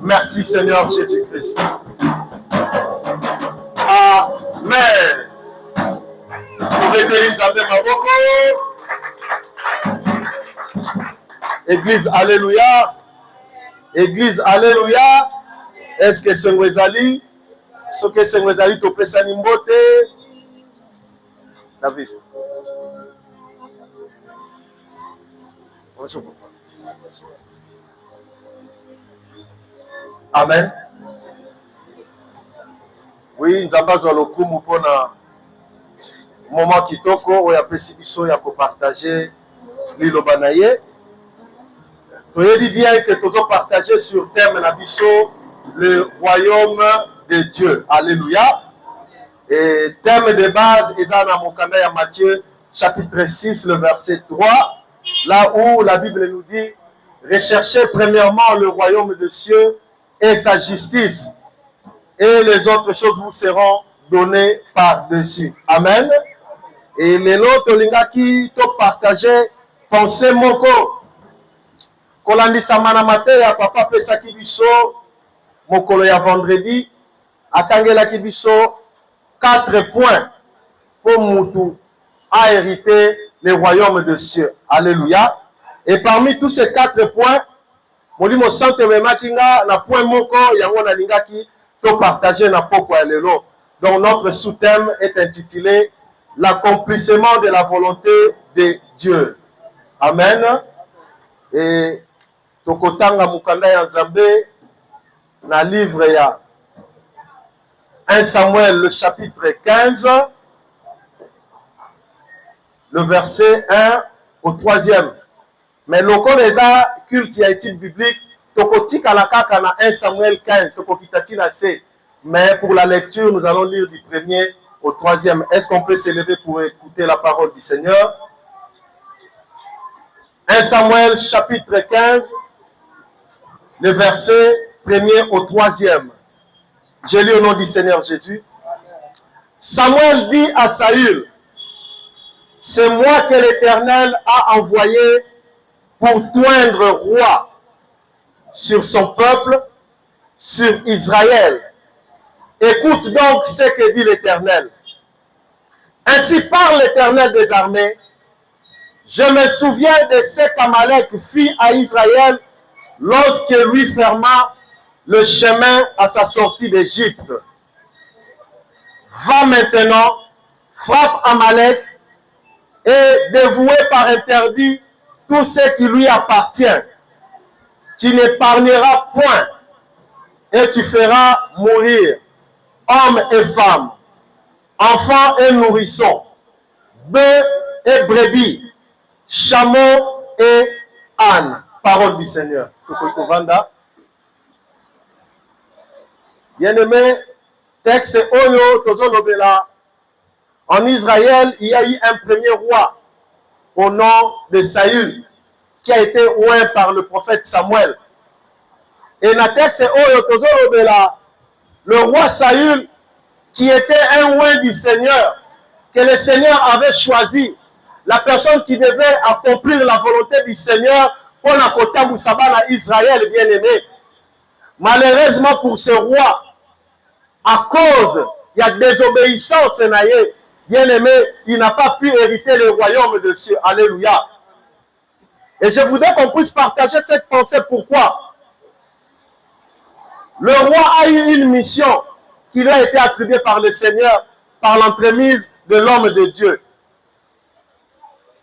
Merci Seigneur Jésus-Christ. Amen. Église, alléluia. Église, alléluia. Est-ce que c'est Mwezali? Ce que c'est Mwezali, tu peux s'animboter. David. Bonjour. Amen. Oui, nous avons le coup pour un moment qui toko où il y a possibilité de partager l'île Banaye. Tu dis bien que tu as partagé sur le thème le royaume de Dieu. Alléluia. Et thème de base, est dans mon canal Matthieu chapitre 6, le verset 3, là où la Bible nous dit recherchez premièrement le royaume de Dieu et sa justice, et les autres choses vous seront données par-dessus. Amen. Et les autres qui t'ont partagé pensez moko. Kolandisa manamate ya papa pesa kibiso mokolo ya vendredi atangela kibiso 4 points pour Moutou a hérité le royaume de Dieu. Alléluia. Et parmi tous ces 4 points, Molimo Sante Memakinga na point moko yango na lingaki to partager na poko ya lelo. Donc notre sous-thème est intitulé l'accomplissement de la volonté de Dieu. Amen. Et tokotanga mukanda ya Nzambe na livre ya 1 Samuel le chapitre 15 le verset 1 au 3e. Mais le les culte et étude biblique tokotika la kaka na 1 Samuel 15 tokokitati na C. Mais pour la lecture, nous allons lire du 1er au 3e. Est-ce qu'on peut s'élever pour écouter la parole du Seigneur? 1 Samuel chapitre 15, le verset 1er au 3e. J'ai lu au nom du Seigneur Jésus. Samuel dit à Saül, c'est moi que l'Éternel a envoyé pour toindre roi sur son peuple, sur Israël. Écoute donc ce que dit l'Éternel. Ainsi parle l'Éternel des armées. Je me souviens de ce qu'Amalek fit à Israël lorsque lui ferma le chemin à sa sortie d'Égypte. Va maintenant, frappe Amalek et dévoué par interdit tout ce qui lui appartient. Tu n'épargneras point et tu feras mourir hommes et femmes, enfants et nourrissons, bœufs et brebis, chameaux et ânes. Parole du Seigneur. Bien-aimé, texte Oyo Tozolobela. En Israël, il y a eu un premier roi au nom de Saül qui a été oint par le prophète Samuel. Et dans le texte Oyo Tozolobela, le roi Saül, qui était un oint du Seigneur, que le Seigneur avait choisi, la personne qui devait accomplir la volonté du Seigneur pour la côté Moussabana Israël, bien-aimé. Malheureusement pour ce roi, à cause il y a désobéissance, bien-aimé, il n'a pas pu hériter le royaume de Dieu. Alléluia. Et je voudrais qu'on puisse partager cette pensée. Pourquoi? Le roi a eu une mission qui lui a été attribuée par le Seigneur, par l'entremise de l'homme de Dieu.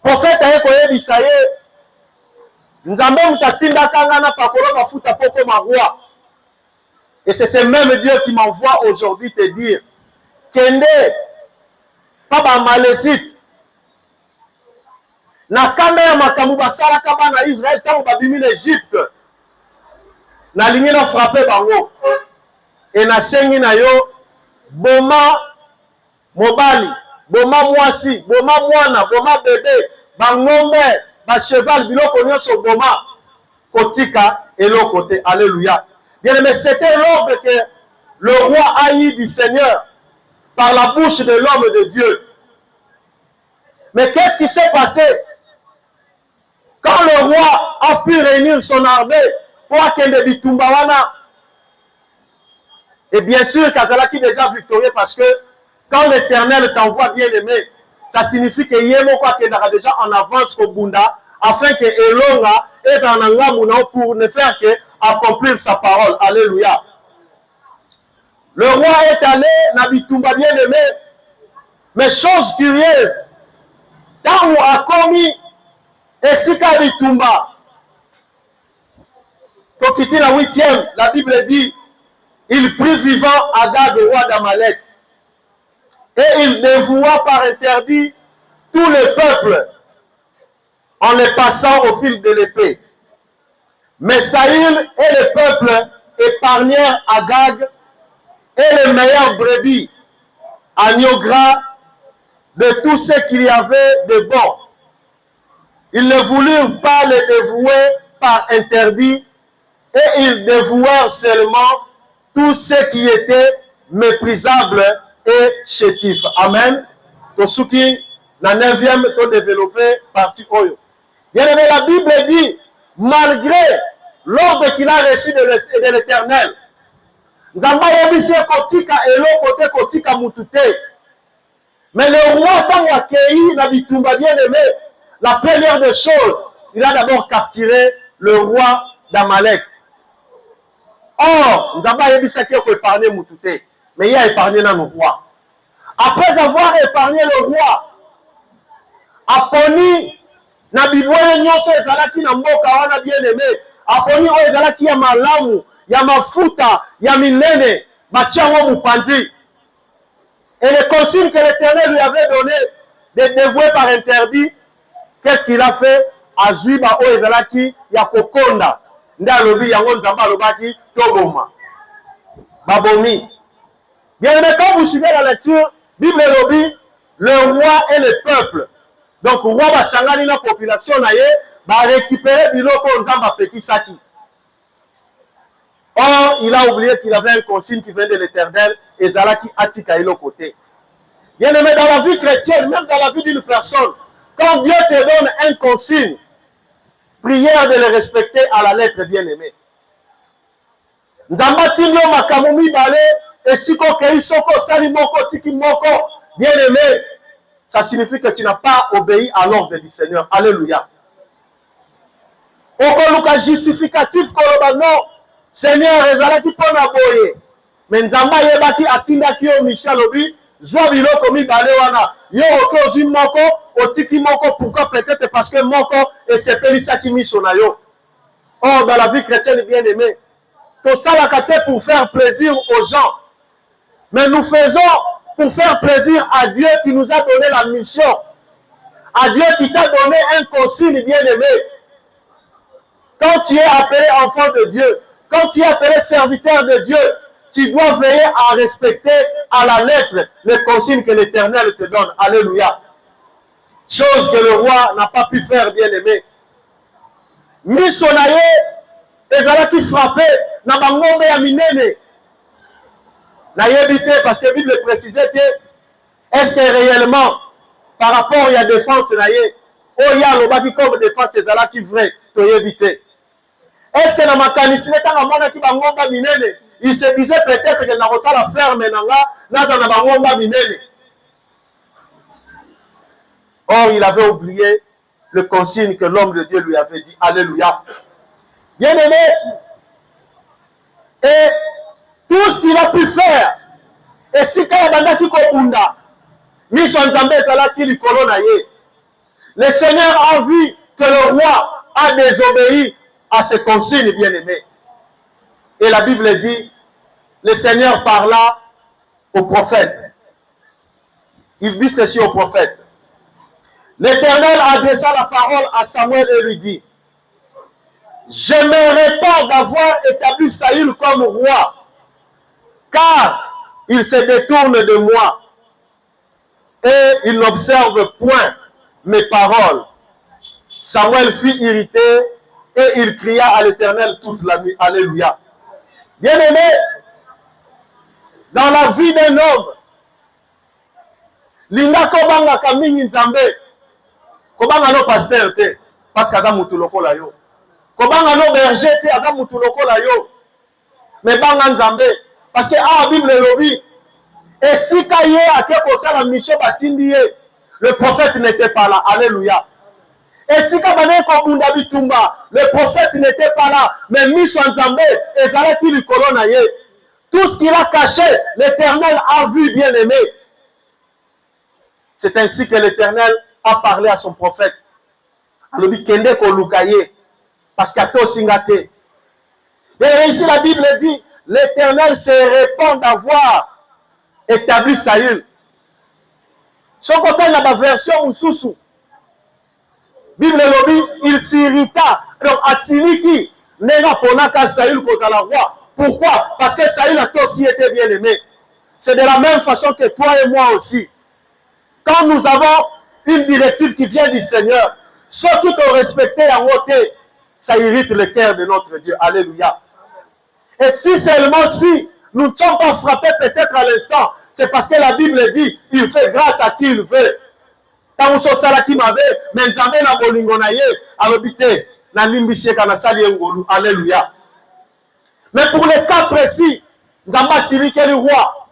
Prophète Ayekoye Bisaye, Nzambe Mutatinda Kangana Pakolo Mafuta Poko ma roi. Et c'est ce même Dieu qui m'envoie aujourd'hui te dire Kende, Papa Malésite, na kanda ya makamu basala kaba na Israël tango babimi l'Égypte. Na lingi na frappé bango. Et na sengi na yo boma mobali, boma mwasi, boma mwana, boma bébé, bangombe, ba cheval biloko nyonso boma kotika et l'autre côté. Alléluia. Bien aimé, c'était l'ordre que le roi a eu du Seigneur par la bouche de l'homme de Dieu. Mais qu'est-ce qui s'est passé? Quand le roi a pu réunir son armée pour Akende Bitumbawana, Et bien sûr, Kazalaki déjà victorieux parce que quand l'Éternel t'envoie bien-aimé, ça signifie que Yemoko est déjà en avance au Bunda afin que Elonga est en Angamuna pour ne faire que accomplir sa parole. Alléluia. Le roi est allé, Nabitumba bien-aimé, mais chose curieuse, quand on a commis Esika Bitumba, pour quitter la 8e, la Bible dit, il prit vivant Agag, le roi d'Amalek, et il dévoua par interdit tous les peuples en les passant au fil de l'épée. Mais Saïl et le peuple épargnèrent Agag et les meilleures brebis, agneaux gras, de tout ce qu'il y avait de bon. Ils ne voulurent pas les dévouer par interdit, et ils dévouèrent seulement tout ce qui était méprisable et chétif. Amen. Tosuki, la 9e, to développé partie Oyo. Bien aimé, la Bible dit, malgré l'ordre qu'il a reçu de l'Éternel, Nzamba yebisi kotika elo kote kotika mutute. Mais le roi, tant accueilli na bitumba bien aimé, la première des choses, il a d'abord capturé le roi d'Amalek. Or, Nzamba yebisi qui a épargné mutute, mais il a épargné le roi. Après avoir épargné le roi, Aponi na bibwele nyonso ezalaki na mboka wana bien aimé, Aponi o ezalaki ya malamu, ya mafuta, ya minene, batiango mupanzi. Et les consignes que l'Éternel lui avait donné de dévouer par interdit, qu'est-ce qu'il a fait? Azuiba o ezalaki ya kokonda. Nda lobi yango nzamba lobaki toboma. Babomi. Bien aimé, quand vous suivez la lecture, Bible lobi, le roi et le peuple. Donc, roi basangani na population na ye, ba récupérer biloko nzamba petit saki. Or, il a oublié qu'il avait un consigne qui venait de l'Éternel, et Zalaki Atika est l'autre côté. Bien aimé, dans la vie chrétienne, même dans la vie d'une personne, quand Dieu te donne un consigne, prière de le respecter à la lettre, bien aimé. Nzamba tino makamumi bale, et siko keisoko sali moko tiki moko, bien aimé, ça signifie que tu n'as pas obéi à l'ordre du Seigneur. Alléluia. Okoluka justificatif koloba non. Seigneur, ezalaki pona boye. Mais Nzamba yebaki atindaki yo Michel Obi, zwa biloko mibale wana. Yo oke ozwi moko, otiki moko, pourquoi? Peut-être parce que moko esepelisaki miso na yo. Or, dans la vie chrétienne bien aimée, tout ça la kate pour faire plaisir aux gens. Mais nous faisons pour faire plaisir à Dieu qui nous a donné la mission. À Dieu qui t'a donné un consigne bien aimé. Quand tu es appelé enfant de Dieu, quand tu es appelé serviteur de Dieu, tu dois veiller à respecter à la lettre les consignes que l'Éternel te donne. Alléluia. Chose que le roi n'a pas pu faire, bien aimé. Misonaye, ezalaki frappé, na bangombe ya minene. Na yebite, parce que la Bible précisait que, est-ce que réellement, par rapport à la défense, oh ya lobaki comme défense, ezalaki vrai, to yebite. Est-ce que dans ma canisine, il se disait peut-être que dans la ferme, or, il avait oublié le consigne que l'homme de Dieu lui avait dit. Alléluia. Bien aimé, et tout ce qu'il a pu faire, et si le Seigneur a vu que le roi a désobéi à ses consignes, bien-aimés. Et la Bible dit, le Seigneur parla au prophète. Il dit ceci au prophète. L'Éternel adressa la parole à Samuel et lui dit, j'aimerais pas d'avoir établi Saül comme roi, car il se détourne de moi et il n'observe point mes paroles. Samuel fut irrité et il cria à l'Éternel toute la nuit. Alléluia. Bien-aimé, dans la vie d'un homme, linda kobanga kamingi nzambe, kobanga no pasteur te, parce que aza mutu lokola yo. Kobanga no berger te, aza mutu lokola yo. Mais banga nzambe, Parce que la Bible lobby. Et si Kaye a quelque chose la mission batindi, le prophète n'était pas là. Alléluia. Et si Kabane Kobunda Bitumba, le prophète n'était pas là. Mais Mission Nzambe, et Zalaki du Kolonaye. Tout ce qu'il a caché, l'Éternel a vu, bien aimé. C'est ainsi que l'Éternel a parlé à son prophète. Alobi Kende Kolukaye. Parce qu'il y a tout singate. Et ici la Bible dit, l'Éternel se répand d'avoir établi Saül. Son côté, il y a la version Ousousou. Bible lobby, il s'irrita. Donc, Asiliki, n'est-ce pas Saül cause à la roi. Pourquoi? Parce que Saül a aussi été bien aimé. C'est de la même façon que toi et moi aussi. Quand nous avons une directive qui vient du Seigneur, ceux qui t'ont respecté à voter, ça irrite le cœur de notre Dieu. Alléluia. Et si seulement si nous ne sommes pas frappés peut-être à l'instant, c'est parce que la Bible dit, il fait grâce à qui il veut. Quand vous êtes qui m'avait, mais Nzambe na bolingo na ye, alobite, na limbishe kana sali ngolu. Alléluia. Mais pour le cas précis, Nzamba Sili est le roi.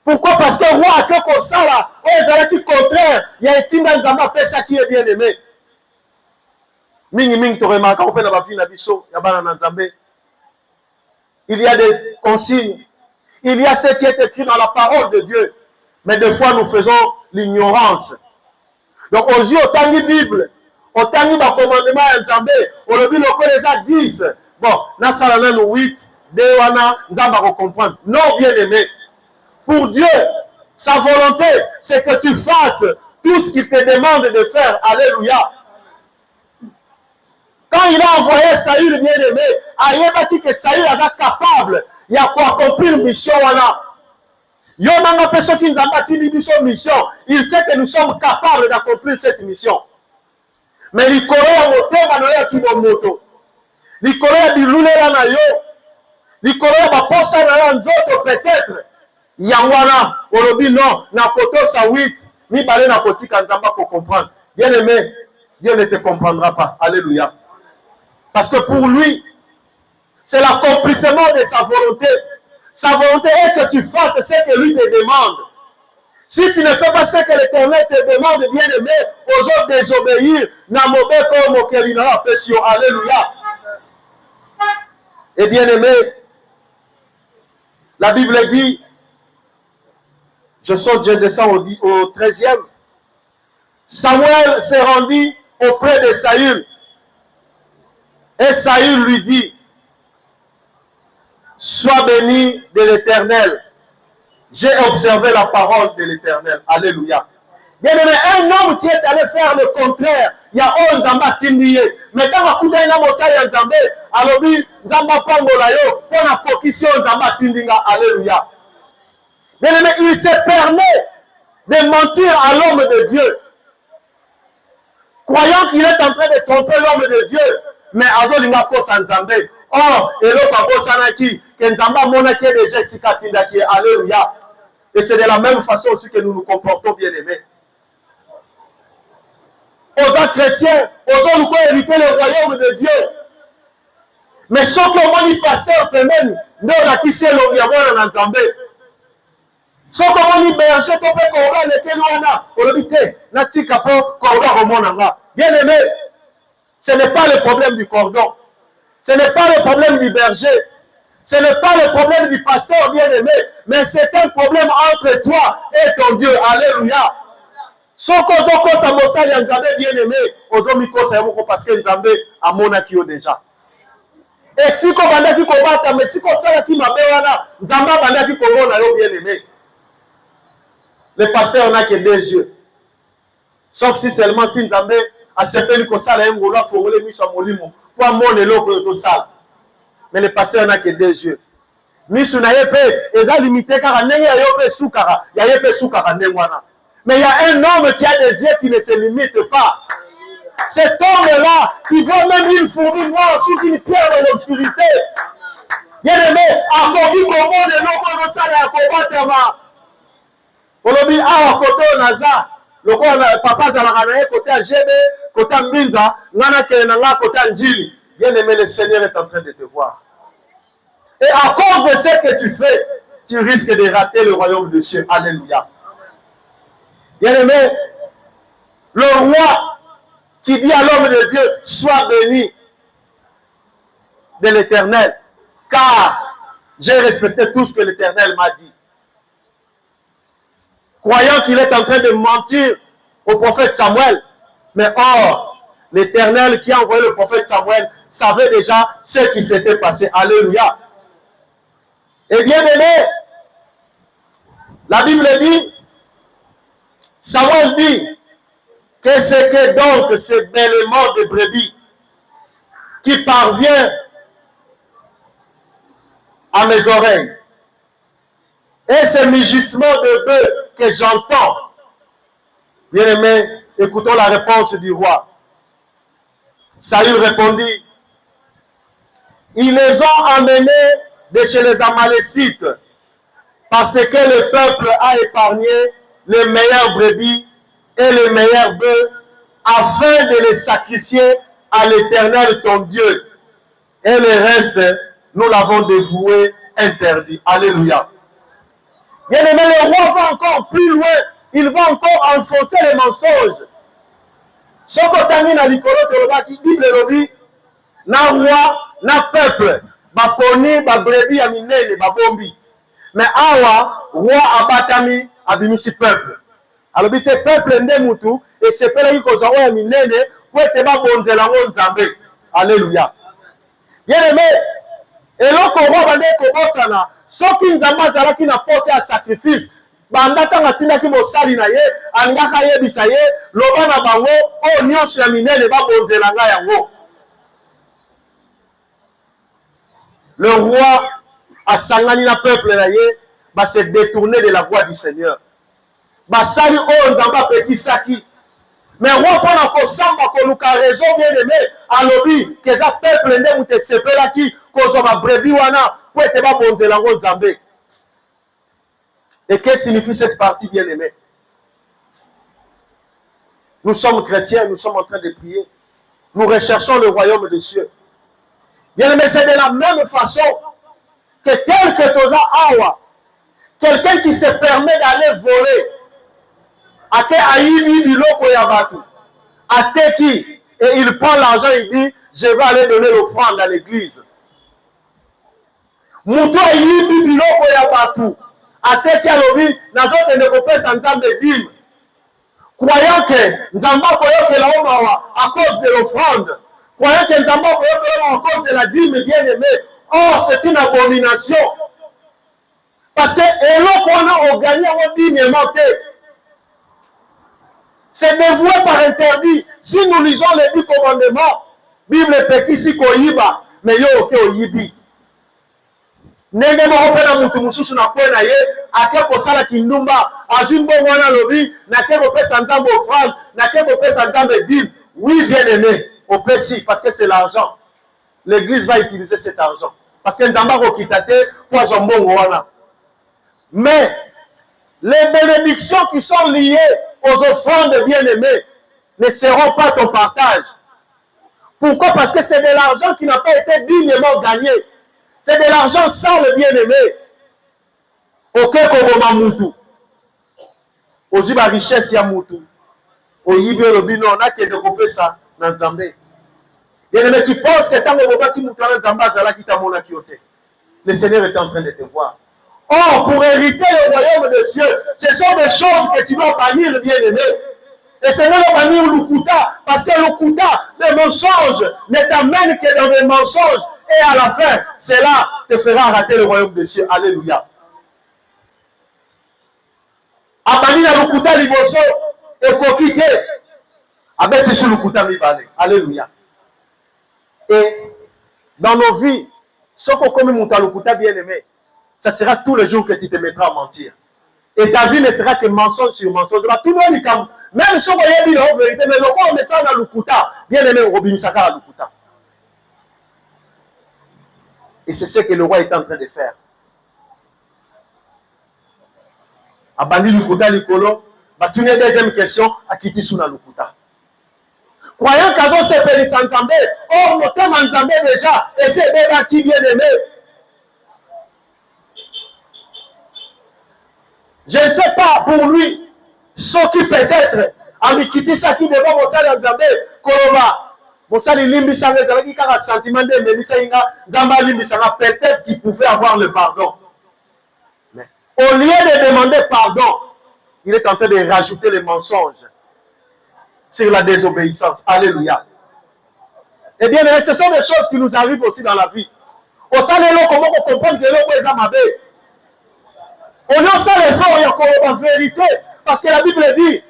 Pourquoi? Parce que le roi a quelque chose là, au contraire, il y a un timba Nzamba Pesa qui est bien aimé. Mingi mingi torema, quand on fait la bafine na biso, yabana na Nzambe. Il y a des consignes. Il y a ce qui est écrit dans la parole de Dieu. Mais des fois, nous faisons l'ignorance. Donc, aux yeux, autant de Bible, autant de commandements à Nzambe, on le dit, on les a 10. Bon, na salana nous 8, de wana, Nzamba va comprendre. Non, bien aimé. Pour Dieu, sa volonté, c'est que tu fasses tout ce qu'il te demande de faire. Alléluia. Quand il a envoyé Saül bien aimé, Ayeba dit que Saül est capable, il y a quoi accomplir mission wana. Yo nanga personne qui nous a bâti mission, il sait que nous sommes capables d'accomplir cette mission. Mais les Coréens motema na yo kibomoto. Les Coréens di lulela na yo. Les Coréens ba posa na yo nzoto peut-être. Yangwana olobi non na koto sa 8 mi balé na kotika Nzamba pour comprendre. Bien aimé, Dieu ne te comprendra pas. Alléluia. Parce que pour lui, c'est l'accomplissement de sa volonté. Sa volonté est que tu fasses ce que lui te demande. Si tu ne fais pas ce que l'Éternel te demande, bien aimé, aux autres désobéir, alléluia. Et bien aimé, la Bible dit, je descends au 13e, Samuel s'est rendu auprès de Saül. Et Saül lui dit, sois béni de l'Éternel. J'ai observé la parole de l'Éternel. Alléluia. Bien aimé, un homme qui est allé faire le contraire, il y a un Nzamba Tindiye. Mais quand on a un Mosa et Nzambe, alors Nzamba Pangolayo, on a coquissé Nzamba Tindinga. Alléluia. Bien aimé, il se permet de mentir à l'homme de Dieu. Croyant qu'il est en train de tromper l'homme de Dieu. Mais Azolinga Kosa Nzambe. Or, et l'autre Kosanaki, que Nzamba Monaki est déjà Sikatindaki. Alléluia. Et c'est de la même façon aussi que nous nous comportons, bien aimés. Aux autres chrétiens, aux autres nous hériter le royaume de Dieu. Mais ceux qui ont dit pasteur, eux-mêmes, nous on a quitté le royaume en Nzambe. Ceux qui ont dit berger, tu peux qu'on le Kelouana, on le dit, Nati Kapo, qu'on va remonter. Bien aimé, ce n'est pas le problème du cordon. Ce n'est pas le problème du berger. Ce n'est pas le problème du pasteur bien-aimé, mais c'est un problème entre toi et ton Dieu. Alléluia. Soko zoko samosa ya Nzambe bien-aimé, ozomiko sayamoko parce que Nzambe a monaki yo déjà. Et si ko bandaki ko bata, mais si ko sala ki mabe wana, Nzambe bandaki ko mona yo bien-aimé. Le pasteur n'a que deux yeux. Sauf si seulement si Nzambe a sepeli ko sala ngolo afongole miso molimo, pour mona eloko yo sala. Mais le pasteur n'a que deux yeux. Misu na yepe, eza limité car ndenge ya yope soukara, ya yepe soukara ndengwana. Mais il y a un homme qui a des yeux qui ne se limitent pas. Cet homme-là, qui voit même une fourmi noire sous une pierre dans l'obscurité. Bien aimé, à Kogi Komo, le nom de ça, à Kobatama. On l'a dit, à côté de Naza, le papa Zalakanae, côté à Gébé, côté à Mbinza, Nana Kenanga, côté à Njili. Bien aimé, le Seigneur est en train de te voir. Et à cause de ce que tu fais, tu risques de rater le royaume des cieux. Alléluia. Bien-aimé, le roi qui dit à l'homme de Dieu, sois béni de l'Éternel, car j'ai respecté tout ce que l'Éternel m'a dit. Croyant qu'il est en train de mentir au prophète Samuel, mais or, l'Éternel qui a envoyé le prophète Samuel savait déjà ce qui s'était passé. Alléluia. Et bien aimé, la Bible dit, Samuel dit, que c'est que donc ce bêlement de brebis qui parvient à mes oreilles et ce mugissement de bœuf que j'entends. Bien aimé, écoutons la réponse du roi. Saül répondit, ils les ont amenés de chez les Amalécites parce que le peuple a épargné les meilleurs brebis et les meilleurs bœufs afin de les sacrifier à l'Éternel ton Dieu. Et le reste, nous l'avons dévoué interdit. Alléluia. Bien aimé, le roi va encore plus loin. Il va encore enfoncer les mensonges. Ce que na likolo tolobaki Bible lobi na roi na peuple ba poni ba brebis ya minene ba bombi. Mais awa roi abatami abimisi peuple. Alobi te peuple nde mutu et sepelaki kozwa oyo minene po ete babonzela ngo Nzambe. Alléluia. Bien aimé, eloko roi bande kobosana soki Nzambe azalaki na pose ya sacrifice banda tanga tindaki mosali na ye alingaka yebisa ye loba na bango oyo nyonso ya minene babonzela nga yango. Le roi asangani na peuple na ye se détourner de la voie du Seigneur. Basali oyo Nzambe apekisaki. Mais roi pona kosamba koluka raison bien aimé alobi keza peuple nde mute sepelaki kozwa ba brebis wana po ete babonzela ngo Nzambe. Et qu'est-ce que signifie cette partie, bien-aimée? Nous sommes chrétiens, nous sommes en train de prier. Nous recherchons le royaume des cieux. Bien-aimé, c'est de la même façon que tel que Toza Awa, quelqu'un qui se permet d'aller voler, ate aïbi biloko yabatu, ate qui, et il prend l'argent, il dit, je vais aller donner l'offrande à l'église. Mouto aïbi biloko yabatu, ateki alobi nazote nekopesa Nzambe dîme. Croyant que Nzambe koyokela omawa à cause de l'offrande. Croyant que Nzambe koyokela à cause de la dîme, bien aimé. Or, c'est une abomination. Parce que eloko wana o gagné o dîme monté. C'est dévoué par interdit. Si nous lisons les 10 commandements, Bible pekisi koyiba, mais yo oke oyibi. Nenge moko pe na mutu mususu na kwe na ye ake kosala kindumba azwi mbongo wana lobi nake kopesa Nzambe offrande nake kopesa Nzambe dîme. Oui bien aimé opesi parce que c'est l'argent. L'église va utiliser cet argent parce que Nzambe akokita te po azwa mbongo wana. Mais les bénédictions qui sont liées aux offrandes bien aimées ne seront pas ton partage. Pourquoi? Parce que c'est de l'argent qui n'a pas été dignement gagné. C'est de l'argent sale, bien-aimé. Ok, koboma mutu. Ozi ba richesse ya mutu. Oyibi olobino, on a que de couper ça dans Nzambe. Bien-aimé, tu penses que tant que tu mutu dans Nzambe, zala qui t'a mona kiote. Le Seigneur est en train de te voir. Or, pour hériter le royaume des cieux, ce sont des choses que tu dois bannir, bien-aimé. Et ce n'est pas bannir l'ukuta, parce que l'ukuta, les mensonges, ne t'amènent que dans des mensonges. Et à la fin, cela te fera rater le royaume des cieux. Alléluia. Abani na lukuta liboso et kokite. Abeti sur lukuta mibale. Alléluia. Et dans nos vies, ce qu'on comme monta lukuta bien aimé, ça sera tous les jours que tu te mettras à mentir. Et ta vie ne sera que mensonge sur mensonge. Tout le monde, même si on voyait bien la vérité, mais le roi met ça dans lukuta. Bien aimé, Robin Saka lukuta. Et c'est ce que le roi est en train de faire. Abandi lukuta likolo, batune deuxième question, akiti suna lukuta. Croyant qu'Azon se périt sans Nzambe, or notre Nzambe déjà, et c'est déjà qui bien aimé. Je ne sais pas pour lui, ce qui peut-être, en quitter ça qui devant mon salut en Zambé, Koloba, mon salut Limbisanga, qui a un sentiment de Mélissaïnga, Zamba Limbisanga, peut-être qu'il pouvait avoir le pardon. Mais au lieu de demander pardon, il est en train de rajouter les mensonges sur la désobéissance. Alléluia. Eh bien, ce sont des choses qui nous arrivent aussi dans la vie. Au sein de l'eau, comment on comprend que l'eau est amabé? On a ça l'effort, il y a en vérité. Parce que la Bible dit,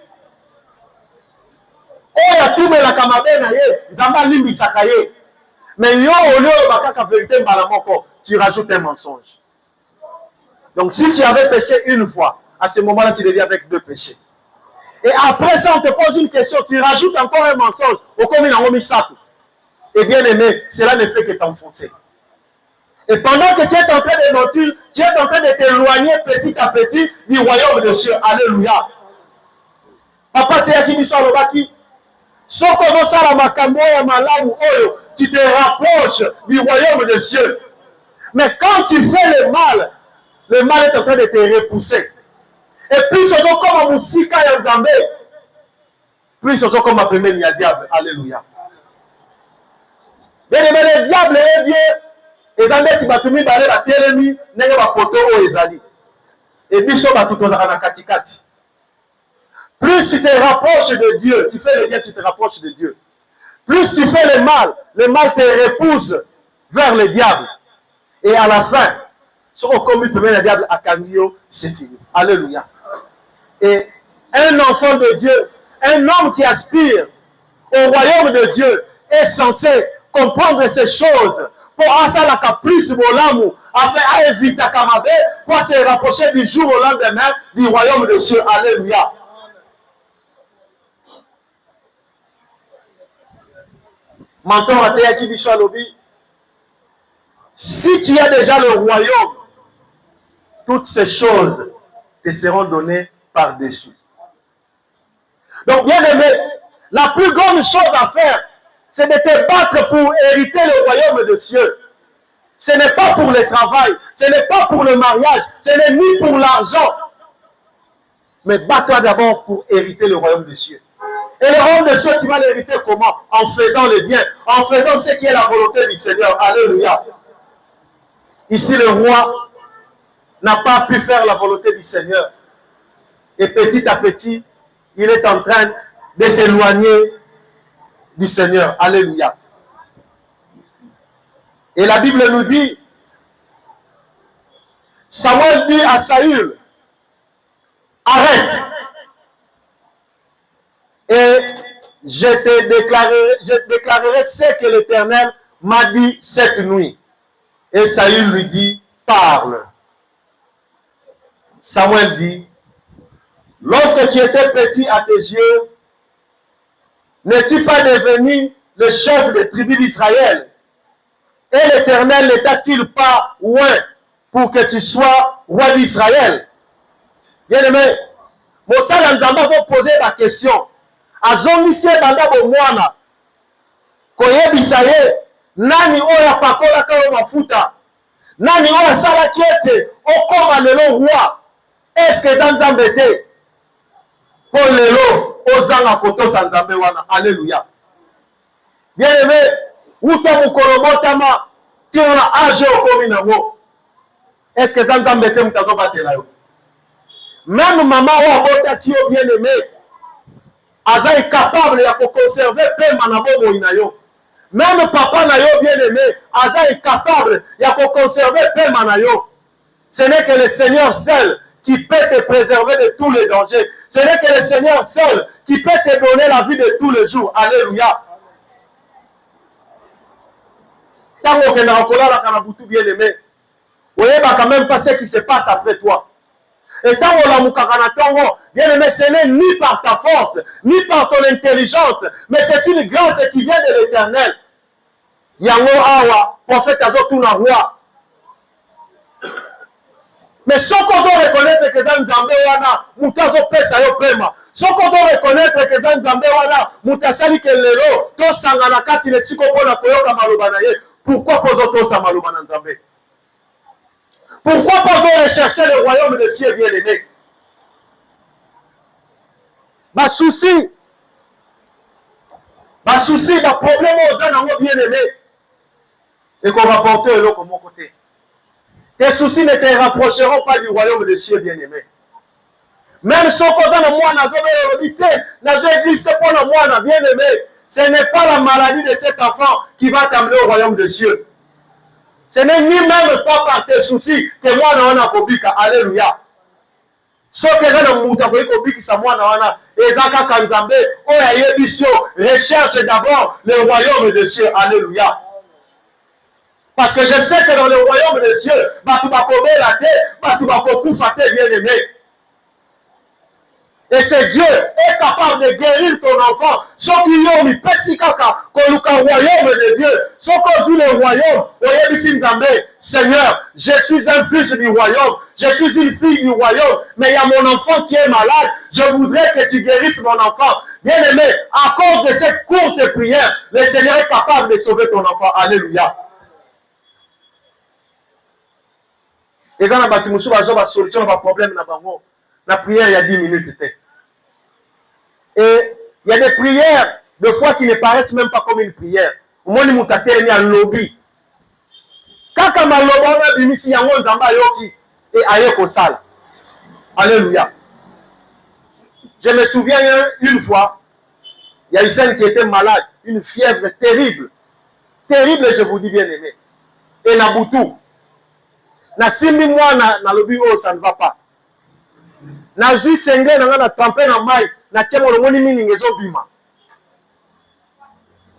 oh, il y a tout, mais la kamabé, Zamba limbi sakaye. Mais yo, au lieu de vérité, tu rajoutes un mensonge. Donc, si tu avais péché une fois, à ce moment-là, tu deviens avec 2 péchés. Et après ça, on te pose une question, tu rajoutes encore un mensonge. Au commun en omisaku. Et bien aimé, cela ne fait que t'enfoncer. Et pendant que tu es en train de mentir, tu es en train de t'éloigner petit à petit du royaume de Dieu. Alléluia. Papa te yaki biso alobaki. Soko no sala makambo ya malamu oyo, tu te rapproches du royaume de Dieu. Mais quand tu fais le mal est en train de te repousser. Et plus ce sont comme un musika ya Nzambe, plus ce sont comme un premier diable. Alléluia. Bien aimé, le diable est bien. Ezambeti batumi bale ba telemi nenge ba poto o ezali. Et biso batuto za na katikati. Plus tu te rapproches de Dieu, tu fais le bien, tu te rapproches de Dieu. Plus tu fais le mal te repousse vers le diable. Et à la fin, ce qu'on commet le diable à Kangio, c'est fini. Alléluia. Et un enfant de Dieu, un homme qui aspire au royaume de Dieu est censé comprendre ces choses pour asa la caprice bolamu afin éviter Kamabe pour se rapprocher du jour au lendemain du royaume de Dieu. Alléluia. Maintenant, si tu as déjà le royaume, toutes ces choses te seront données par-dessus. Donc, bien aimé, la plus grande chose à faire, c'est de te battre pour hériter le royaume de Dieu. Ce n'est pas pour le travail, ce n'est pas pour le mariage, ce n'est ni pour l'argent. Mais bats-toi d'abord pour hériter le royaume de Dieu. Et le royaume de Dieu, tu vas l'hériter comment? En faisant le bien, en faisant ce qui est la volonté du Seigneur. Alléluia. Ici, le roi n'a pas pu faire la volonté du Seigneur. Et petit à petit, il est en train de s'éloigner du Seigneur. Alléluia. Et la Bible nous dit, Samuel dit à Saül, arrête. Et je déclarerai ce que l'Éternel m'a dit cette nuit. Et Saül lui dit, parle. Samuel dit, lorsque tu étais petit à tes yeux, n'es-tu pas devenu le chef des tribus d'Israël? Et l'Éternel ne t'a-t-il pas oint pour que tu sois roi d'Israël? Bien aimé, Moussa Nzamba va poser la question. Azongisie banda bomwana koyebisa ye nani oyo apakolaka yo mafuta, nani oyo asalaki ete okoma lelo roi. Est-ce que eza Nzambe te? Po lelo ozanga kotosa Nzambe wana. Alléluia. Bien aimé, uta mukolo botama ti ona age okomi nango. Est-ce que eza Nzambe te mutazo batela yo? Même maman oyo abotaki yo bien aimé, aza est capable de conserver pema na bomoi na yo. Même papa na yo bien aimé, aza est capable de conserver pema na yo. Ce n'est que le Seigneur seul qui peut te préserver de tous les dangers. Ce n'est que le Seigneur seul qui peut te donner la vie de tous les jours. Alléluia. Tango ke na kola la kana butu bien aimé. Oyeba quand même pas ce qui se passe après toi. Et tant que la moukakana tongo, bien aimé, ce n'est ni par ta force, ni par ton intelligence, mais c'est une grâce qui vient de l'Éternel. Yango awa, prophète azotuna roi. Mais ce qu'on doit reconnaître que c'est Nzambe wana, mutazo pesa yo pema. Ce qu'on doit reconnaître que c'est Nzambe wana, mutasali ke lelo, to sangana kati ne siko pona koyoka maloba na ye. Pourquoi pozoto sa maloba na Nzambe? Pourquoi pas rechercher le royaume de Dieu bien-aimé? souci, problème aux gens bien aimé. Et qu'on va porter l'autre mon côté. Tes soucis ne te rapprocheront pas du royaume des cieux, bien aimé. Même si on a moi, dans l'église pour le moi, bien aimé, ce n'est pas la maladie de cet enfant qui va t'amener au royaume des cieux. Ce n'est ni même pas par tes soucis que moi, on a kobika. Alléluia. Ce que j'ai dans mon temps, kobiki sa moi, on a Ezaka Kanzambe, Oya Yebisio, recherche d'abord le royaume des cieux. Alléluia. Parce que je sais que dans le royaume des cieux, bien aimé. Et c'est Dieu est capable de guérir ton enfant. Ce qui ont mis Pessikaka, qu'on le royaume de Dieu. Ce qu'on le royaume, Seigneur, je suis un fils du royaume. Je suis une fille du royaume. Mais il y a mon enfant qui est malade. Je voudrais que tu guérisses mon enfant. Bien aimé, à cause de cette courte prière, le Seigneur est capable de sauver ton enfant. Alléluia. Et ça, on a une solution à un problème. La prière, il y a 10 minutes. Et il y a des prières, des fois, qui ne paraissent même pas comme une prière. Au moins, il y a un lobby. Quand on a un lobby, il y a un lobby. Et ailleurs qu'au sale. Alléluia. Je me souviens une fois, il y a une scène qui était malade, une fièvre terrible. Terrible, je vous dis bien aimé. Et Nabutu. Na simbi moi na lobby, oh, ça ne va pas. Na jui sengle na trempé na mai na tiemo lo moni mini ngezo bima.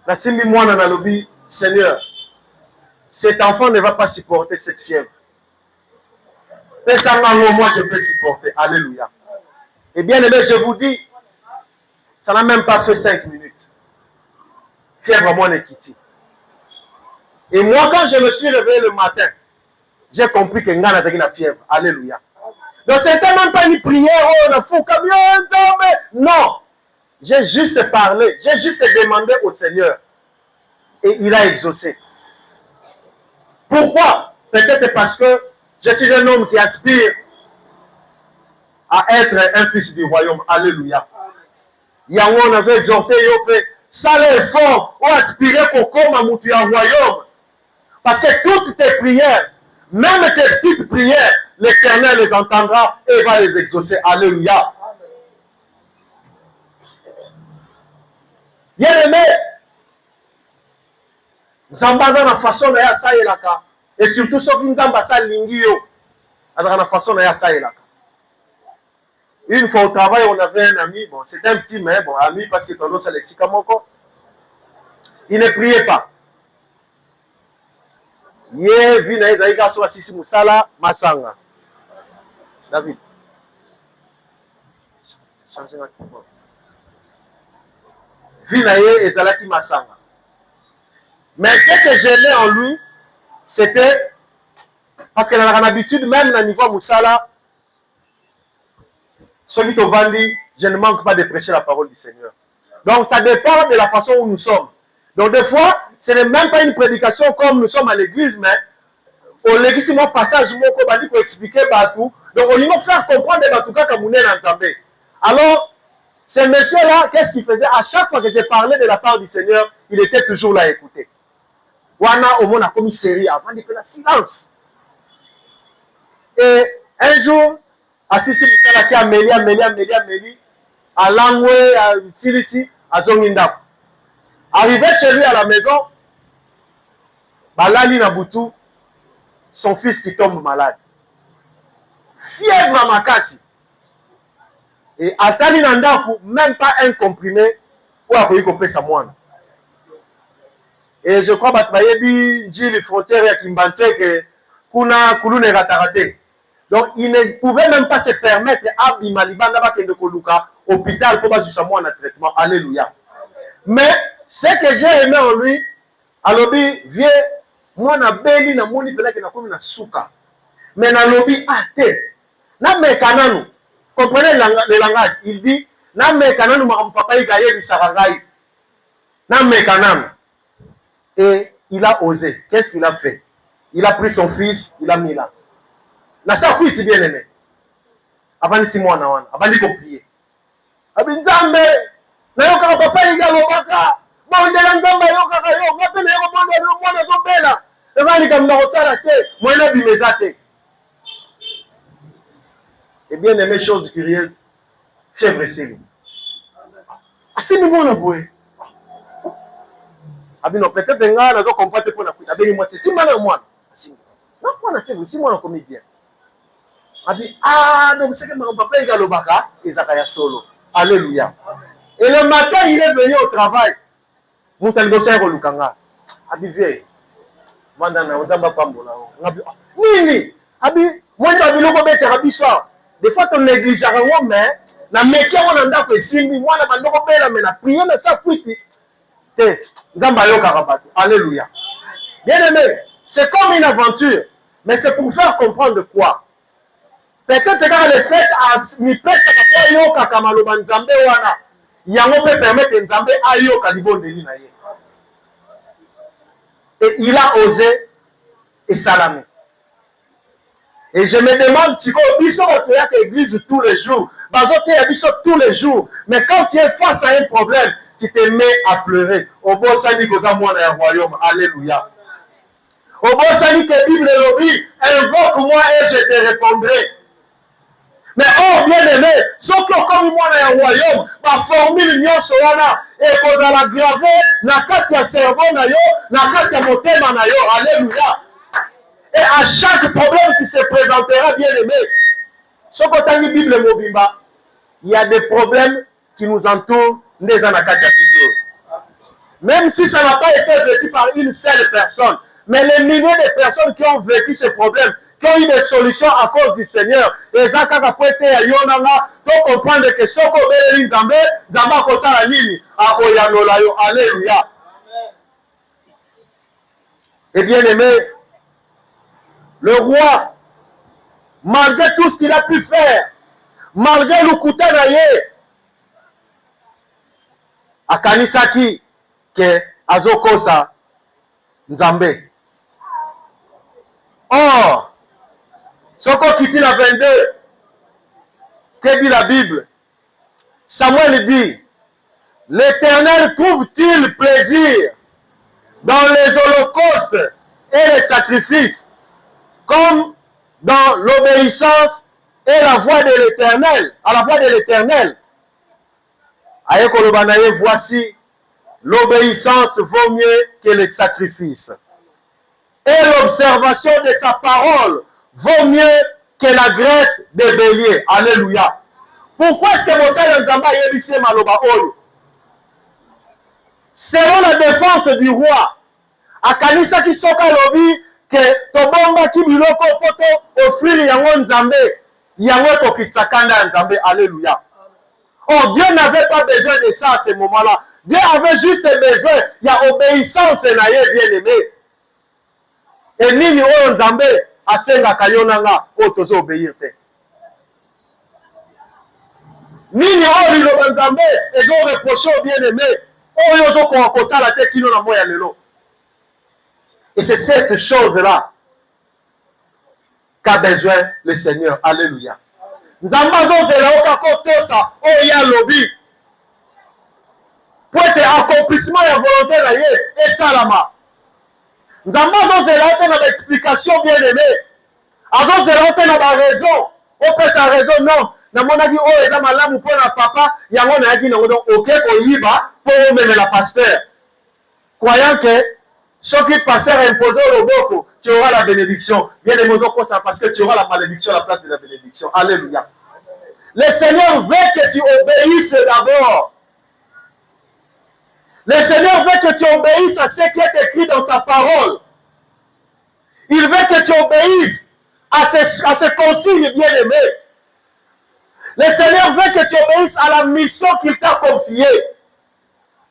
Na simbi moi na lobby, Seigneur, cet enfant ne va pas supporter cette fièvre. Et ça moi je peux supporter. Alléluia. Et bien aimé, je vous dis, ça n'a même pas fait 5 minutes. Fièvre moi n'est quitté. Et moi quand je me suis réveillé le matin, j'ai compris que Ngana a la fièvre. Alléluia. Donc c'était même pas une prière, oh, on fout comme non. J'ai juste parlé, j'ai juste demandé au Seigneur. Et il a exaucé. Pourquoi? Peut-être parce que je suis un homme qui aspire à être un fils du royaume. Alléluia. Yango on avait exhorté, ça l'effort, on aspirait qu'on comme à moutu en royaume. Parce que toutes tes prières, même tes petites prières, l'Éternel les entendra et va les exaucer. Alléluia. Bien aimé, Zambaza na façon na ya saelaka. Et surtout ceux qui Nzamba sa lingio, azaka na façon na ya saelaka. Une fois au travail, on avait un ami, bon, c'était un petit mais bon, ami parce que ton nom c'est le Sikamoko. Il ne priait pas. Ye vu na ezaïka so asisi musala masanga. David. Changez la keyboard. Vu na ye ezalaki masanga. Mais ce que j'aimais en lui, c'était parce qu'elle a l'habitude même au niveau musala. Celui qui vendit, je ne manque pas de prêcher la parole du Seigneur. Donc ça dépend de la façon où nous sommes. Donc des fois, ce n'est même pas une prédication comme nous sommes à l'église, mais au l'église, mon passage, mon commandit pour expliquer Batou. Donc on va faire comprendre Batou Kakamouné Nzambé. Alors, ce monsieur-là, qu'est-ce qu'il faisait? À chaque fois que j'ai parlé de la part du Seigneur, il était toujours là à écouter. Wana au monde a commis série avant de faire la silence. Et un jour, Assisi Mutala qui a Méli, à Langwe, à Silisi, à Zongindap. Arrivé chez lui à la maison, Balali Nabutu, son fils qui tombe malade. Fièvre à Makasi. Et Atali Nandaku, même pas un comprimé, pour accueillir qu'on sa moine. Et je crois que les frontières à Kimbantek, Kuna Kulune Ratarate. Donc, il ne pouvait même pas se permettre à Bimaliban de Koluka, hôpital, pour passer sa moine à traitement. Alléluia. Mais, ce que j'ai aimé en lui, alors, vieux, moi, na beli na moni pela que na komi na souka. Mais na lobi, ah, te. Na mekananu. Comprenez le langage. Il dit, na mekananu ma papa y gaye du saragai. Na mekananu. Et il a osé. Qu'est-ce qu'il a fait? Il a pris son fils, il a mis là. Na sa kuiti bien aimé. Avant de 6 mois na wana, avant de prier. Abinzambe nayoka papa igalobaka bondela nzamba yoka yo ngape na yoko bondela mwana zobela ezali kamna kosala te mwana bimeza te. Et bien aimé, chose curieuse, fièvre Céline. Asini mona boye. Abino peut-être nga nazo comprendre pour na kuita beli moi c'est si mana mwana. Asini. Non mwana fièvre si mwana comme bien. Abi donc c'est que mon papa il galobaka ezaka ya solo. Alléluia. Et le matin il est venu au travail. Mutal bossa ko lukanga. Abi vie. Manda na ozamba pambola. Ngabi nini? Abi mwana biloko betera biso. Des fois, tu négliges un mais na meki on anda ko simbi mwana bandoko bela mais na prier na sa kwiti te nzamba yo karabatu. Alléluia. Bien aimé, c'est comme une aventure, mais c'est pour faire comprendre quoi. Peut-être que le fait à mi pesa ka yo kakamalo banzambe wana yango peut permettre nzambe ayo kalibondeli na ye. Et il a osé et salamé. Et je me demande si tu es à l'église tous les jours, tous les jours, mais quand tu es face à un problème, tu te mets à pleurer. Au bon sani que ça moi dans le royaume, alléluia. Au bon sani que Bible lobby, invoque-moi et je te répondrai. Mais oh bien aimé, ce que comme moi dans le royaume, ma formule n'y soana et qu'on a la gravé, na katia cerveau na yo, na katia motema na yo, alléluia. Et à chaque problème qui se présentera, bien aimé, ce que tu as dit Bible Mobimba, il y a des problèmes qui nous entourent, même si ça n'a pas été vécu par une seule personne, mais les milliers de personnes qui ont vécu ces problèmes, qui ont eu des solutions à cause du Seigneur, et ça, quand on peut comprendre que ce qu'on veut Nzambe, Nzamba kosala nini, akoyanola yo, alléluia. Et bien aimé, le roi, malgré tout ce qu'il a pu faire, malgré le coup d'anaye, akanisaki ke azokosa Nzambe. Or, Soko Kiti la 22, que dit la Bible? Samuel dit, l'Éternel trouve-t-il plaisir dans les holocaustes et les sacrifices, comme dans l'obéissance et la voix de l'Éternel, à la voix de l'Éternel. Voici, l'obéissance vaut mieux que les sacrifices. Et l'observation de sa parole vaut mieux que la graisse des béliers. Alléluia. Pourquoi est-ce que Mosala Nzamba yebisi maloba oyo? Selon la défense du roi, akanisa ki soka lobi que tobomba ki biloko poto offrir yango Nzambe, yango kokitsakanda Nzambe. Alléluia. Oh, Dieu n'avait pas besoin de ça à ce moment-là. Dieu avait juste besoin, il y a obéissance naye bien aimé. Et nini oyo Nzambe asenga kayonanga otozo obéir te. Nini oyo liloba Nzambe ezo reprocher bien aimé. Oyo zo kosala te kino na moya lelo. Et c'est cette chose-là qu'a besoin le Seigneur. Alléluia. Nzamba zozela okakotosa oya lobi. Pour être accomplissement et volonté na ye et salama. Nzamba zozela ote na explication bien aimé. Azozela ote na ba raison. On peut sa raison non. Na monaki o eza malamu pour na papa yango na yaki na donc OK ko yiba pour mener la pasteur. Croyant que ce qui pasteur imposé au loboko, tu auras la bénédiction. Bien aimé ça parce que tu auras la malédiction à la place de la bénédiction. Alléluia. Le Seigneur veut que tu obéisses d'abord. Le Seigneur veut que tu obéisses à ce qui est écrit dans sa parole. Il veut que tu obéisses à ses consignes bien-aimées. Le Seigneur veut que tu obéisses à la mission qu'il t'a confiée.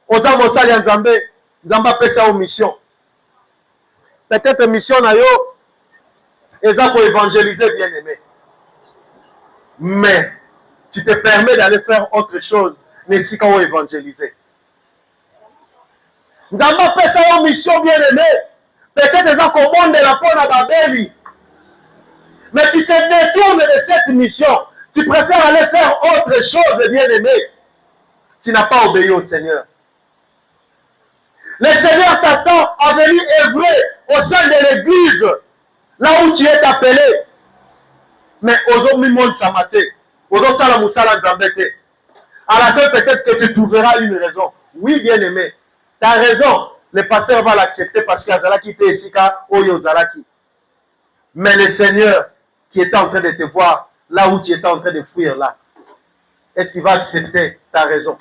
Oza mosali ya Nzambe, Nzamba pesa aux missions. Peut-être mission na yo, eza pour évangéliser bien-aimé. Mais tu te permets d'aller faire autre chose, mais si quand on évangéliser. Nzamba pesa aux missions bien-aimé. Peut-être eza commande de la pona babeli. Mais tu te détournes de cette mission. Tu préfères aller faire autre chose, bien-aimé. tu n'as pas obéi au Seigneur. Le Seigneur t'attend à venir œuvrer au sein de l'église, là où tu es appelé. Mais aujourd'hui, monde s'en maté. Aujourd'hui, ça la moussala nzambete. À la fin, peut-être que tu trouveras une raison. Oui, bien-aimé, tu as raison. Le pasteur va l'accepter parce que Azalaki te esika oyo Zalaki. Mais le Seigneur qui était en train de te voir, là où tu étais en train de fuir là, est-ce qu'il va accepter ta raison?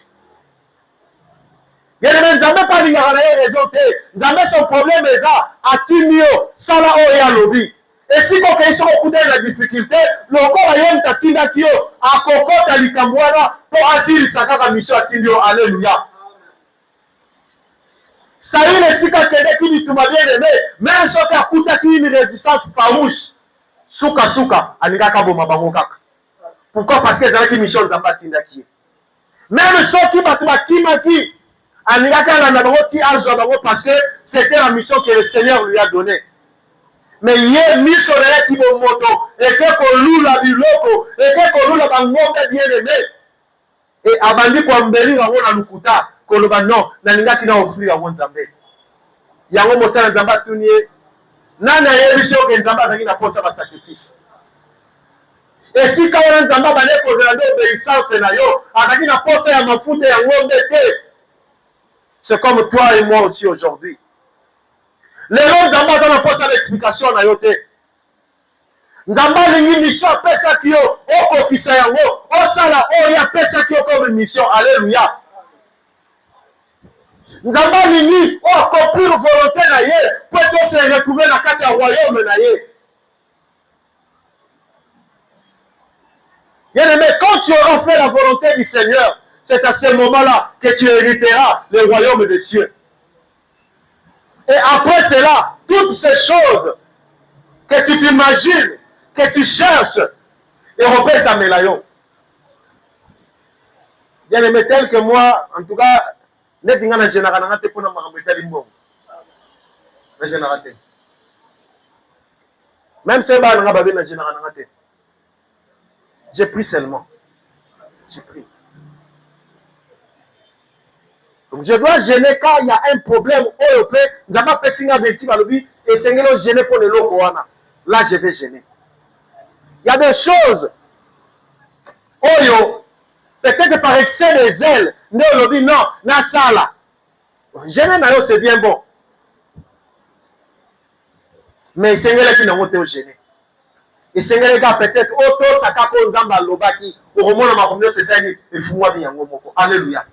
Bien-aimé, Nzambe pas lingaka na ye raison te. Nzambe son problème est ça. Atimio, sala oya lobby. Et si kokei soko kuta la difficulté, lokola ye mtatindaki yo, akokota likambo wana po asilisa kaka mission atindio. Alléluia. Saül esika kendeki bituma bien-aimé, même soki akutaki une résistance farouche, suka suka alingaka boma bango kaka. Pourquoi? Parce que ezalaki mission Nzambe atindaki ye. Même soki bato bakimaki alingaka landa bango ti azwa bango parce que c'était la mission que le Seigneur lui a donnée. Mais ye miso na ye kibomoto eke kolula biloko eke kolula bangombe bien-aimé et abandi koambeli yango na lukuta koloba non nalingaki na offrir yango Nzambe. Yango mosala Nzambe atuni ye nani ayebi soki Nzambe azalaki na posa basacrifice. Esika wana Nzambe abandi kozela nde obéissance na yo azalaki na posa ya mafuta ya ngombe te. C'est comme toi et moi aussi aujourd'hui. Lelo Nzambe aza na posa l'explication na yo te. Nzambe alingi mission apesaki yo okokisa yango osala oyo apesaki yo comme mission. Alléluia. Nzambe alingi accomplir volonté na ye po to se retrouver na kati ya royaume na ye. Bien-aimé, quand tu auras fait la volonté du Seigneur, c'est à ce moment-là que tu hériteras le royaume des cieux. Et après cela, toutes ces choses que tu t'imagines, que tu cherches, et repère sa mélaillon. Bien aimé, tel que moi, en tout cas, net ngana général te pona makambo limbo. Na général te. Même si ba nga babe na général te. J'ai pris seulement. J'ai pris. Donc je dois gêner quand il y a un problème au Europe, nous n'avons pas signé avec Tibalobi et c'est que gêner pour le Lokoana. Là, je vais gêner. Il y a des choses, Oyo, peut-être par excès de zèle, non, na sala. Gêner, c'est bien bon. Mais c'est que qui n'a pas gêné. Et c'est que peut-être, auto, sakako, nzamba, lobaki, au moment où ma communauté, c'est ça, il faut moi bien. Alléluia.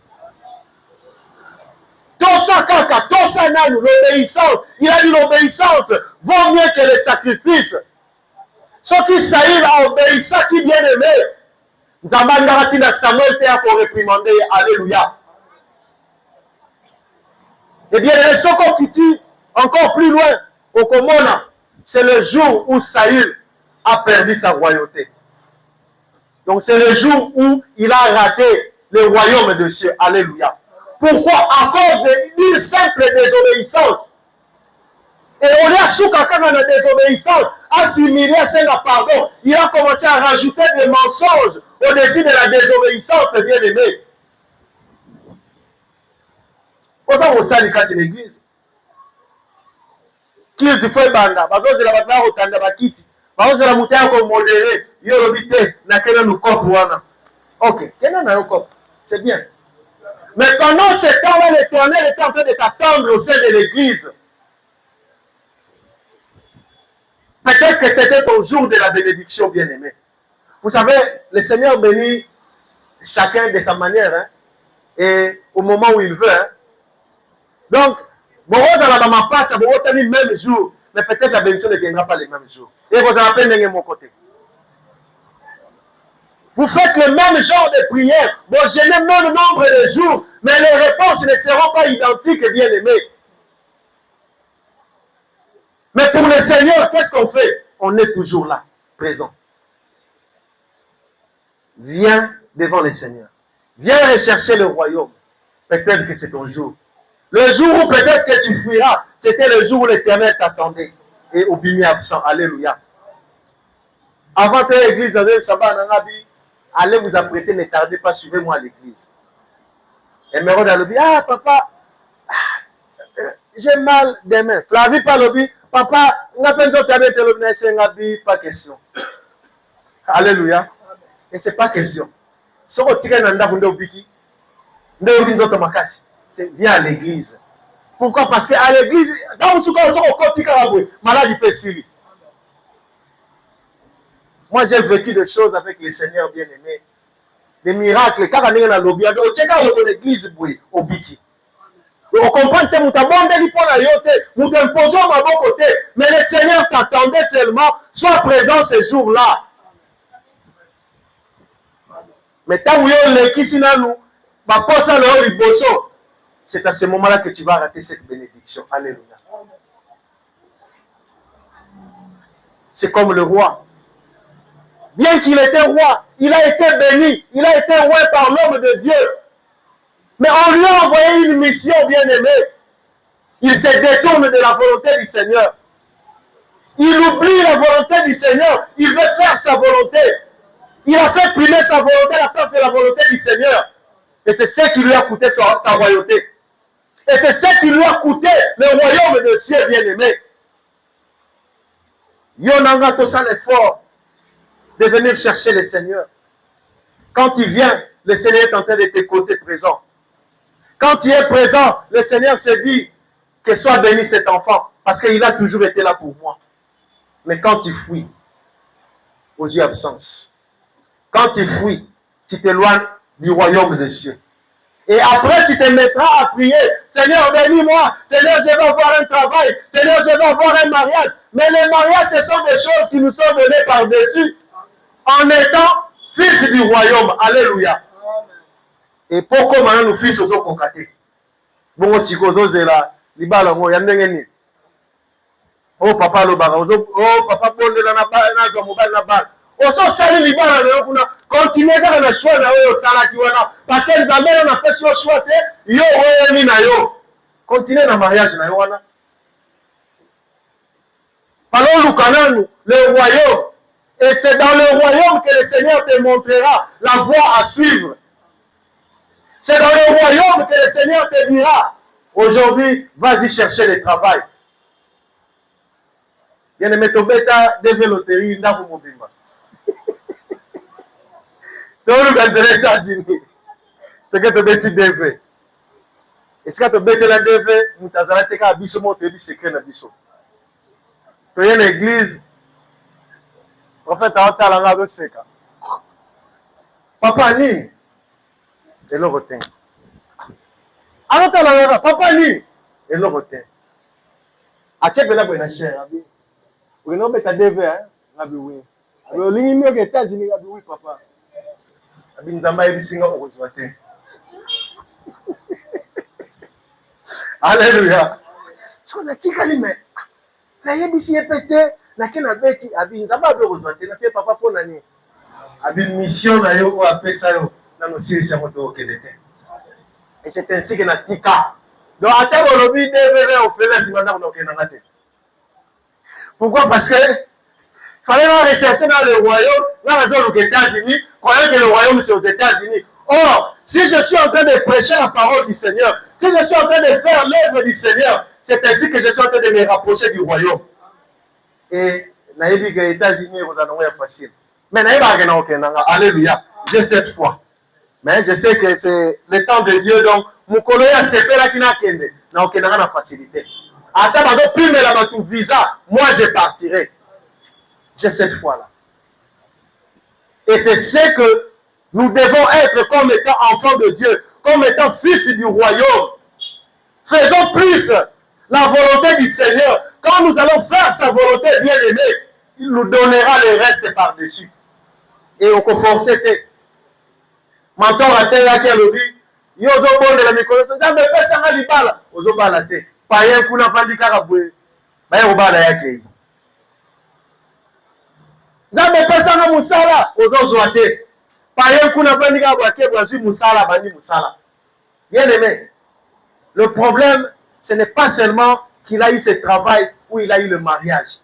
L'obéissance, il a dit l'obéissance vaut mieux que le sacrifice. Ce qui Saül a obéi, ça qui bien aimé. Nzambangaratina Samuel te a pour réprimander. Alléluia. Eh bien, les Soko Kiti, encore plus loin, au Komona, c'est le jour où Saül a perdu sa royauté. Donc, c'est le jour où il a raté le royaume de Dieu. Alléluia. Pourquoi? À cause d'une simple désobéissance. Et on a sous quelqu'un dans la désobéissance, assimilé à un pardon. Il a commencé à rajouter des mensonges au-dessus de la désobéissance, bien aimé. Pour ça, on s'est dit l'église. Qui tu fais banda? Parce que c'est la bataille au temps de la quitte. Parce que c'est la moutarde comme modéré. Il y a l'obité. N'a qu'elle nous cop. Ok. Quel est le cop? C'est bien. Mais pendant ce temps-là, l'Éternel était en train de t'attendre au sein de l'église. Peut-être que c'était ton jour de la bénédiction, bien-aimé. Vous savez, le Seigneur bénit chacun de sa manière, hein, et au moment où il veut. Hein. Donc, bon, vous allez ma passe, vous allez le même jour, mais peut-être la bénédiction ne viendra pas le même jour. Et vous allez appeler de mon côté. Vous faites le même genre de prière, vous gênez le même nombre de jours, mais les réponses ne seront pas identiques, bien aimés. Mais pour le Seigneur, qu'est-ce qu'on fait? On est toujours là, présent. Viens devant le Seigneur. Viens rechercher le royaume. Peut-être que c'est ton jour. Le jour où peut-être que tu fuiras, c'était le jour où l'Éternel t'attendait. Et au bimi absent. Alléluia. Avant que l'église, allez vous apprêter, ne tardez pas, suivez-moi à l'église. Emeraude a lobby, ah papa, j'ai mal des mains. Flavie pas lobby, papa, on a peine de lobby, c'est pas question. Alléluia. Et c'est pas question. Si on tire un anda kunde obiki, viens à l'église. Pourquoi? Parce qu'à l'église, dans le malade peut s'y. Moi, j'ai vécu des choses avec le Seigneur bien-aimé. Des miracles. Quand on est dans l'objet, on check out l'église au biki. On comprend que nous t'imposons à mon côté. Mais le Seigneur t'attendait seulement. Sois présent ce jour-là. Mais tant que c'est à ce moment-là que tu vas rater cette bénédiction. Alléluia. C'est comme le roi. Bien qu'il était roi, il a été béni, il a été roi par l'homme de Dieu. Mais on lui a envoyé une mission bien-aimée. Il se détourne de la volonté du Seigneur. Il oublie la volonté du Seigneur. Il veut faire sa volonté. Il a fait primer sa volonté à la place de la volonté du Seigneur. Et c'est ce qui lui a coûté sa royauté. Et c'est ce qui lui a coûté le royaume de Dieu bien-aimé. Yonanga tout ça l'effort de venir chercher le Seigneur. Quand il vient, le Seigneur est en train de tes côtés présents. Quand il est présent, le Seigneur se dit que soit béni cet enfant, parce qu'il a toujours été là pour moi. Mais quand tu fuis, aux yeux absence, quand tu fuis, tu t'éloignes du royaume des cieux. Et après, tu te mettras à prier, Seigneur, bénis-moi, Seigneur, je vais avoir un travail, Seigneur, je vais avoir un mariage. Mais les mariages, ce sont des choses qui nous sont données par-dessus, en étant fils du royaume. Alléluia. Et pourquoi maintenant nous fils aux concatés? Bon, si vous osez là, les balles, il y a un oh papa le bar, oh papa bon de la balle. Oso sali libala na kuna continuer kaka na choix na oyo sala ki wana parce que nzambe na pesi yo choix te yo oyo ni na yo continuer na mariage na yo wana parlons lukananu le royaume et c'est dans le royaume que le Seigneur te montrera la voie à suivre. C'est dans le royaume que le Seigneur te dira aujourd'hui vas-y chercher le travail. Bien aimé tobeta deve loterie ndaku mobimba. Donc, nous sommes aux États-Unis. C'est que tu bêtis DV. Est-ce que tu bêtis la DV? Nous avons été à Bisso, tu es secret dans Bisso. Tu es l'église. Prophète, tu as la rade seka. Papa ni. Et le retient. Alors, tu as la rade. Papa ni. Et le retient. A tu es là pour une chère. Oui, non, mais tu as DV. Nabi oui. Alors, l'Union des États-Unis, oui, papa. Alléluia. Ce qu'on a dit, mais la yébisi est pété, la ken a bêti, abin zamba be rozwate, na te papa pour l'année. Abin mission na yo a fait ça yo, na no siri sa moto okelete. Et c'est ainsi que na tika. Donc à terre on obi devait au faire si maintenant on okena te. Pourquoi? Parce que fallait la rechercher dans le royaume, dans la zone aux États-Unis, croyant que le royaume c'est aux États-Unis. Or, si je suis en train de prêcher la parole du Seigneur, si je suis en train de faire l'œuvre du Seigneur, c'est ainsi que je suis en train de me rapprocher du royaume. Et naïbi que les États-Unis vous en ont facile. Mais naïba alléluia, j'ai cette foi. Mais je sais que c'est le temps de Dieu, donc mon collègue a sepé là qui n'a qu'un n'a aucune facilité. Attends, parce que plus mais là tout visa, moi je partirai. J'ai cette foi-là. Et c'est ce que nous devons être comme étant enfants de Dieu, comme étant fils du royaume. Faisons plus la volonté du Seigneur. Quand nous allons faire sa volonté bien-aimée, il nous donnera le reste par-dessus. Et au confort, c'était. Mentor à terre qui a le dit, yozo bon de la méconnaissance, ça me fait ça mal libala. Ozo balate. Payen kuna fandi karabwe. Baye obala yake. Nzambe pesa na musala ozozwa te. Payen kuna fandi karabwe brazui musala bani musala. Bien aimé. Le problème, ce n'est pas seulement qu'il a eu ce travail ou il a eu le mariage.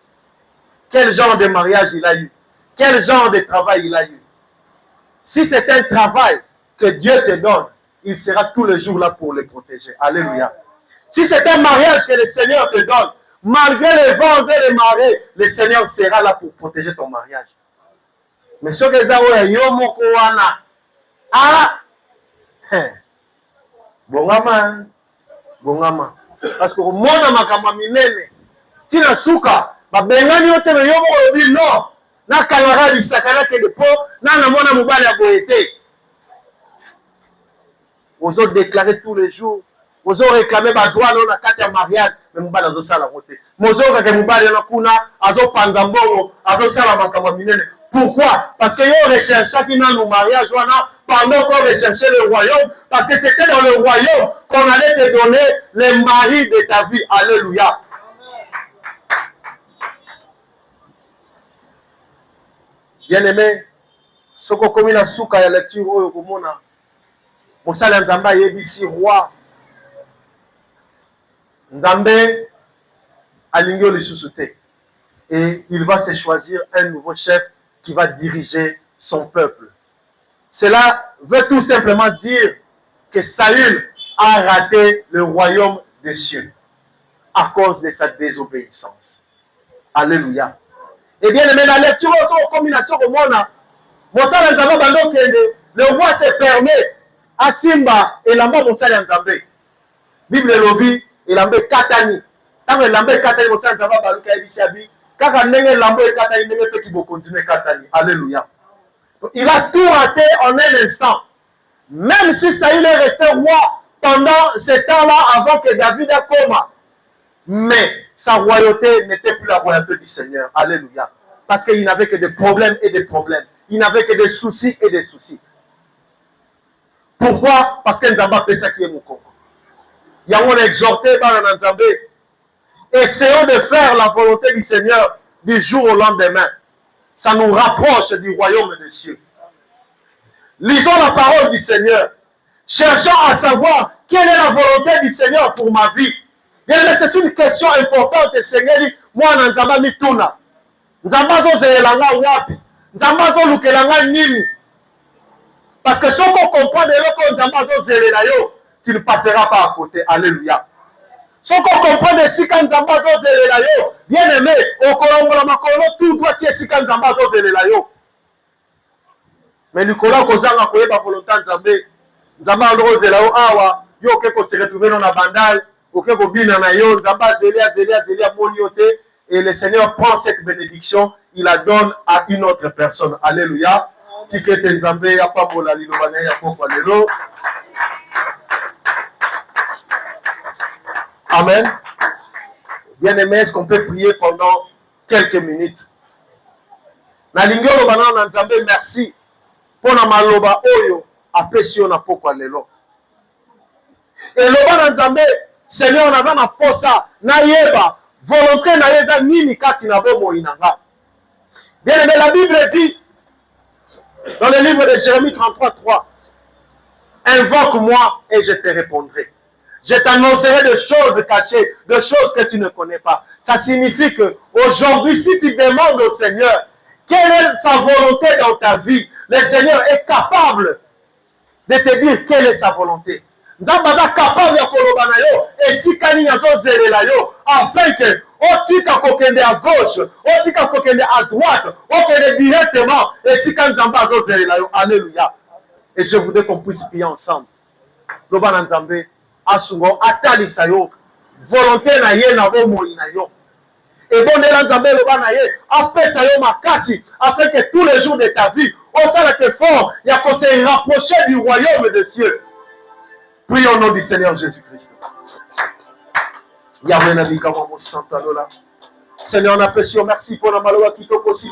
Quel genre de mariage il a eu? Quel genre de travail il a eu? Si c'est un travail que Dieu te donne, il sera tous les jours là pour les protéger. Alléluia. Si c'est un mariage que le Seigneur te donne, malgré les vents et les marées, le Seigneur sera là pour protéger ton mariage. Mais ce que ça bongama, bongama. Parce que mona makama minene, tina suka, ba bengani ote me yomo obi non, na kalora di sakana ke depo, na mona mobali ya boete. Vous autres déclarer tous les jours, vous autres réclamer ba droit non na kati ya mariage, mais mobali azo sala rote. Mozo ka ke mobali na kuna, azo panza mbongo, azo sala makama minene. Pourquoi? Parce que yo recherche qui dans nos mariages, pendant qu'on recherchait le royaume, parce que c'était dans le royaume qu'on allait te donner les maris de ta vie. Alléluia. Bien-aimé, ce qu'on commet la souka et la lecture au Komona, Moussala Nzamba yebisi roi, Nzambe alingio le sous-souté, et il va se choisir un nouveau chef qui va diriger son peuple. Cela veut tout simplement dire que Saül a raté le royaume des cieux à cause de sa désobéissance. Alléluia. Et bien, mais la lecture aussi en combination au monde, le roi se permet à Simba et la mort Moussala Nzambe. Bible lobby et l'ambé Katani. Quand l'ambé Katani Moussala Nzamba baluka ebisabi, quand l'ambé Katani ne peut qu'il continuer Katani. Alléluia. Il a tout raté en un instant. Même si Saül est resté roi pendant ce temps-là avant que David a coma. Mais sa royauté n'était plus la royauté du Seigneur. Alléluia. Parce qu'il n'avait que des problèmes et des problèmes. Il n'avait que des soucis et des soucis. Pourquoi? Parce que Nzamba fait ça qui est mon corps. Il y a exhorté par Nzamba. Essayons de faire la volonté du Seigneur du jour au lendemain. Ça nous rapproche du royaume des cieux. Lisons la parole du Seigneur. Cherchons à savoir quelle est la volonté du Seigneur pour ma vie. C'est une question importante. Seigneur dit, moi, Nzamba mituna. Nzamba zo zelanga wapi. Nzamba zo lukelanga nini. Parce que ce qu'on comprend de l'eau, Nzamba zo zelela yo, tu ne passeras pas à côté. Alléluia. Ce qu'on comprend de Sika Nzamba zo zelela yo, bien aimé, au Kolongola Makolo, tout doit être Sika Nzamba zo zelela yo. Mais Nicolas Kozanga koyeba volonté Nzambe, Nzamba ndo zela yo awa, yo keko se retrouver dans la bandale, oke ko bina na yo, Nzamba zelia monioté, et le Seigneur prend cette bénédiction, il la donne à une autre personne. Alléluia. Tikete Nzambe ya pamola lilobana ya pokwa lelo. Amen. Bien aimé, est-ce qu'on peut prier pendant quelques minutes? Nalingolo banana Nzambe, merci. Pona maloba oyo apesio na pokwa lelo. Et loba Nzambe, Seigneur naza na posa na yeba volonté na yeza nini kati na bomo inanga. Bien aimé, la Bible dit dans le livre de Jérémie 33:3, invoque-moi et je te répondrai. Je t'annoncerai de choses cachées, de choses que tu ne connais pas. Ça signifie que aujourd'hui, si tu demandes au Seigneur quelle est sa volonté dans ta vie, le Seigneur est capable de te dire quelle est sa volonté. Nzamba capable de koloba na yo, et si kani nazo zelela yo, afin que otika kokende à gauche, otika kokende à droite, okende directement, et si kan Nzamba zo zelela yo. Alléluia. Et je voudrais qu'on puisse prier ensemble. Loba na Nzambe asungo atalisa yo, volonté na ye na bomo na yo. Et bon de Nzambe loba na ye, apesa yo makasi, afin que tous les jours de ta vie, on s'en est fort, il y a qu'on se rapprocher du royaume des cieux. Prions au nom du Seigneur Jésus-Christ. Yahweh Nabi Kamamo Santa Lola. Seigneur, on apprécie, merci pour la maloa qui t'oppose.